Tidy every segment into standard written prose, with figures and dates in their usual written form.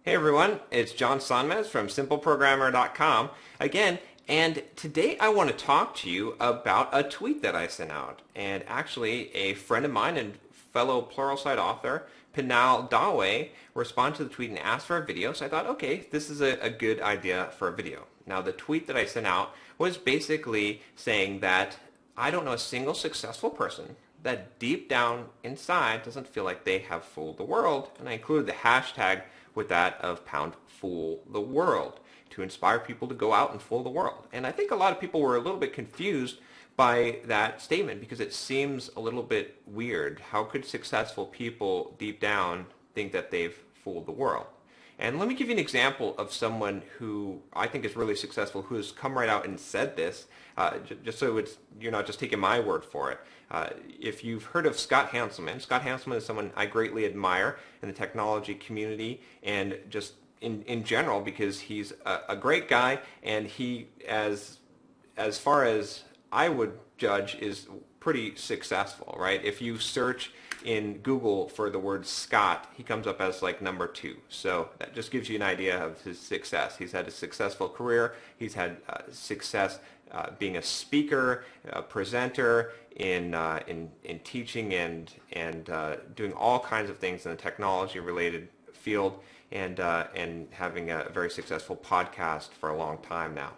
Hey everyone, it's John Sonmez from simpleprogrammer.com again, and today I want to talk to you about a tweet that I sent out. And actually, a friend of mine and fellow Pluralsight author, Pinal Dawe, responded to the tweet and asked for a video, so I thought, okay, this is a good idea for a video. Now, the tweet that I sent out was basically saying that I don't know a single successful person that deep down inside doesn't feel like they have fooled the world, and I included the hashtag with that of #FoolTheWorld to inspire people to go out and fool the world. And I think a lot of people were a little bit confused by that statement because it seems a little bit weird. How could successful people deep down think that they've fooled the world? And let me give you an example of someone who I think is really successful who has come right out and said this, just so you're not just taking my word for it. If you've heard of Scott Hanselman, Scott Hanselman is someone I greatly admire in the technology community and just in general because he's a great guy, and he, as far as I would judge, is pretty successful, right? If you search in Google for the word Scott, he comes up as like number 2. So that just gives you an idea of his success. He's had a successful career. He's had success being a speaker, a presenter, in teaching and doing all kinds of things in the technology-related field, and having a very successful podcast for a long time now.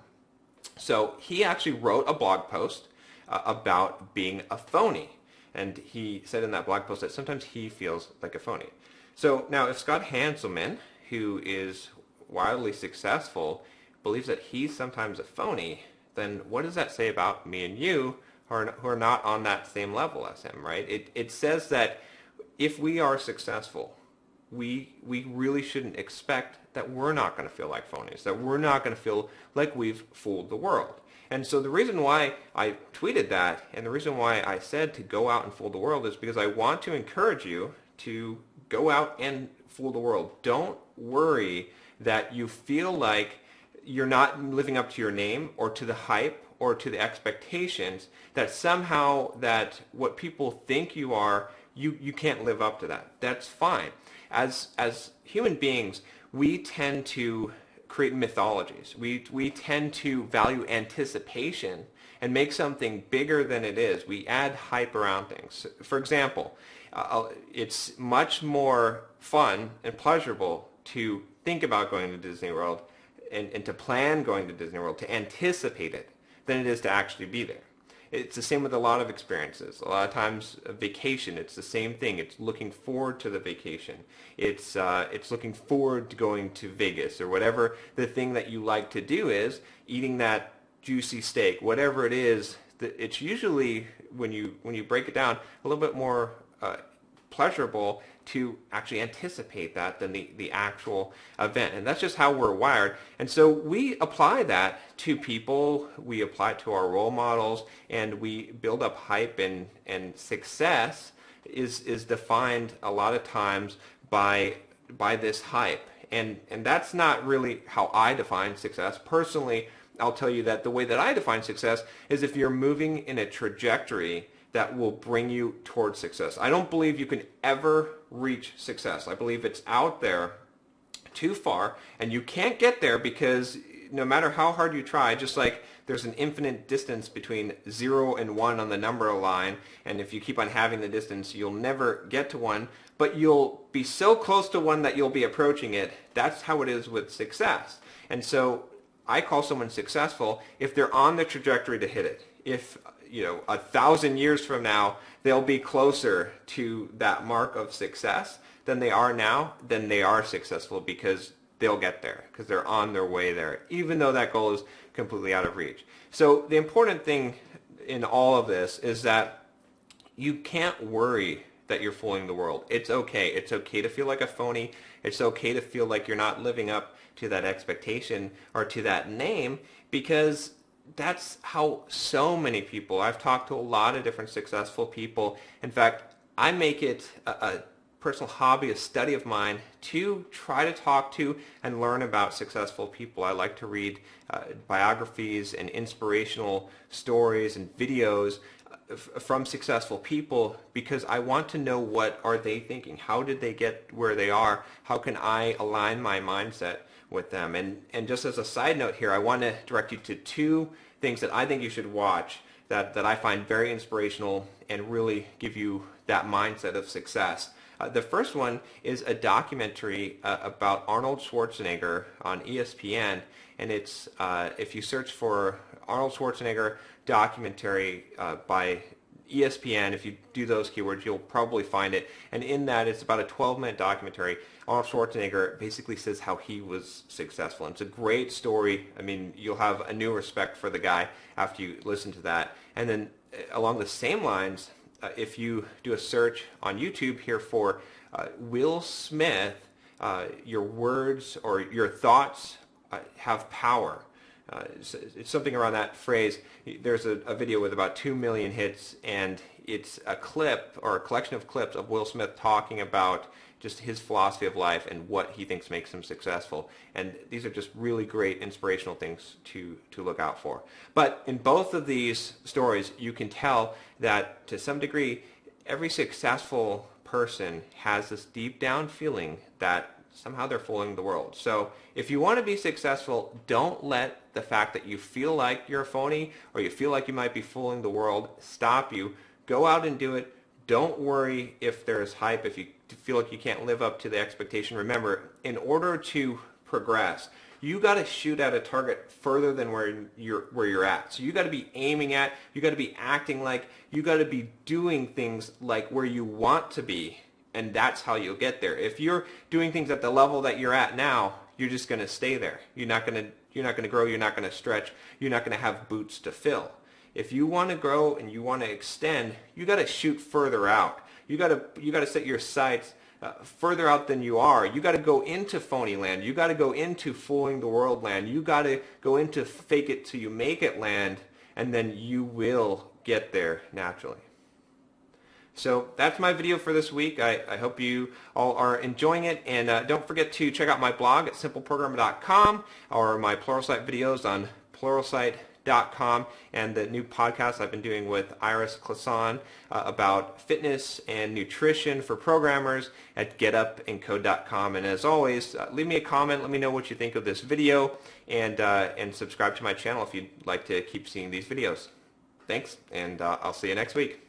So he actually wrote a blog post about being a phony. And he said in that blog post that sometimes he feels like a phony. So now if Scott Hanselman, who is wildly successful, believes that he's sometimes a phony, then what does that say about me and you who are not on that same level as him, right? It says that if we are successful, we really shouldn't expect that we're not going to feel like phonies, that we're not going to feel like we've fooled the world. And so the reason why I tweeted that and the reason why I said to go out and fool the world is because I want to encourage you to go out and fool the world. Don't worry that you feel like you're not living up to your name or to the hype or to the expectations, that somehow that what people think you are, you can't live up to that. That's fine. As human beings, we tend to create mythologies. We tend to value anticipation and make something bigger than it is. We add hype around things. For example, it's much more fun and pleasurable to think about going to Disney World and to plan going to Disney World, to anticipate it, than it is to actually be there. It's the same with a lot of experiences. A lot of times, a vacation, it's the same thing. It's looking forward to the vacation. It's looking forward to going to Vegas, or whatever the thing that you like to do is, eating that juicy steak, whatever it is. It's usually, when you break it down, a little bit more pleasurable to actually anticipate that than the actual event. And that's just how we're wired. And so we apply that to people, we apply it to our role models, and we build up hype, and success is defined a lot of times by this hype. And that's not really how I define success. Personally, I'll tell you that the way that I define success is if you're moving in a trajectory that will bring you towards success. I don't believe you can ever reach success. I believe it's out there too far, and you can't get there because no matter how hard you try, just like there's an infinite distance between 0 and 1 on the number line, and if you keep on having the distance, you'll never get to 1, but you'll be so close to 1 that you'll be approaching it. That's how it is with success. And so I call someone successful if they're on the trajectory to hit it. If 1,000 years from now, they'll be closer to that mark of success than they are now, then they are successful because they'll get there, because they're on their way there, even though that goal is completely out of reach. So the important thing in all of this is that you can't worry that you're fooling the world. It's okay. It's okay to feel like a phony. It's okay to feel like you're not living up to that expectation or to that name, because that's how so many people, I've talked to a lot of different successful people. In fact, I make it a personal hobby, a study of mine, to try to talk to and learn about successful people. I like to read biographies and inspirational stories and videos from successful people because I want to know what are they thinking. How did they get where they are? How can I align my mindset with them? And just as a side note here, I want to direct you to two things that I think you should watch that I find very inspirational and really give you that mindset of success. The first one is a documentary about Arnold Schwarzenegger on ESPN, and it's if you search for Arnold Schwarzenegger documentary by ESPN, if you do those keywords, you'll probably find it. And in that, it's about a 12-minute documentary. Arnold Schwarzenegger basically says how he was successful. And it's a great story. I mean, you'll have a new respect for the guy after you listen to that. And then along the same lines, if you do a search on YouTube here for Will Smith, your words or your thoughts have power. It's something around that phrase. There's a video with about 2 million hits, and it's a clip or a collection of clips of Will Smith talking about just his philosophy of life and what he thinks makes him successful. And these are just really great inspirational things to look out for. But in both of these stories, you can tell that to some degree, every successful person has this deep down feeling that somehow they're fooling the world. So if you want to be successful, don't let the fact that you feel like you're a phony or you feel like you might be fooling the world stop you. Go out and do it. Don't worry if there's hype, if you feel like you can't live up to the expectation. Remember, in order to progress, you got to shoot at a target further than where you're at. So you got to be aiming at, you got to be acting like, you got to be doing things like where you want to be. And that's how you'll get there. If you're doing things at the level that you're at now, you're just going to stay there. You're not going to grow. You're not going to stretch. You're not going to have boots to fill. If you want to grow and you want to extend, you got to shoot further out. You got to set your sights further out than you are. You got to go into phony land. You got to go into fooling the world land. You got to go into fake it till you make it land, and then you will get there naturally. So that's my video for this week. I hope you all are enjoying it. And don't forget to check out my blog at simpleprogrammer.com or my Pluralsight videos on pluralsight.com and the new podcast I've been doing with Iris Klason about fitness and nutrition for programmers at getupandcode.com. And as always, leave me a comment. Let me know what you think of this video, and subscribe to my channel if you'd like to keep seeing these videos. Thanks, and I'll see you next week.